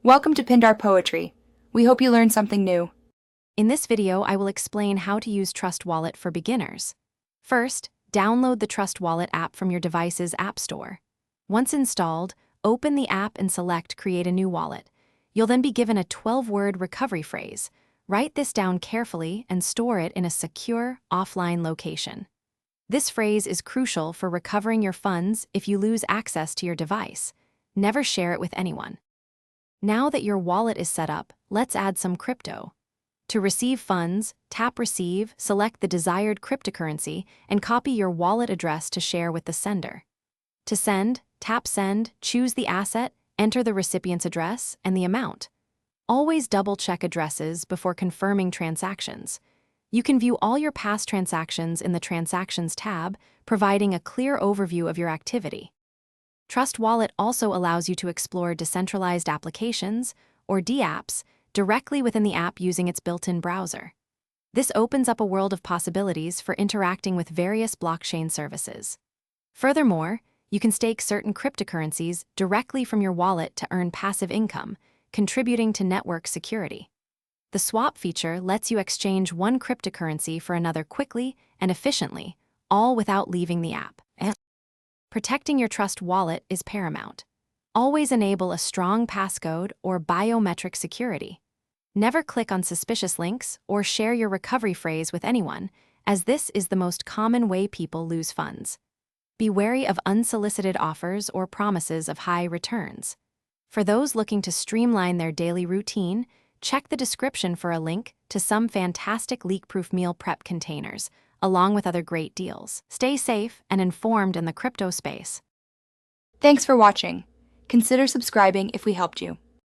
Welcome to Pindar Poetry. We hope you learned something new. In this video, I will explain how to use Trust Wallet for beginners. First, download the Trust Wallet app from your device's app store. Once installed, open the app and select Create a New Wallet. You'll then be given a 12-word recovery phrase. Write this down carefully and store it in a secure, offline location. This phrase is crucial for recovering your funds if you lose access to your device. Never share it with anyone. Now that your wallet is set up, let's add some crypto. To receive funds, tap Receive, select the desired cryptocurrency, and copy your wallet address to share with the sender. To send, tap Send, choose the asset, enter the recipient's address and the amount. Always double-check addresses before confirming transactions. You can view all your past transactions in the Transactions tab, providing a clear overview of your activity. Trust Wallet also allows you to explore decentralized applications, or dApps, directly within the app using its built-in browser. This opens up a world of possibilities for interacting with various blockchain services. Furthermore, you can stake certain cryptocurrencies directly from your wallet to earn passive income, contributing to network security. The swap feature lets you exchange one cryptocurrency for another quickly and efficiently, all without leaving the app. Protecting your Trust Wallet is paramount. Always enable a strong passcode or biometric security. Never click on suspicious links or share your recovery phrase with anyone, as this is the most common way people lose funds. Be wary of unsolicited offers or promises of high returns. For those looking to streamline their daily routine, check the description for a link to some fantastic leak-proof meal prep containers, along with other great deals. Stay safe and informed in the crypto space. Thanks for watching. Consider subscribing if we helped you.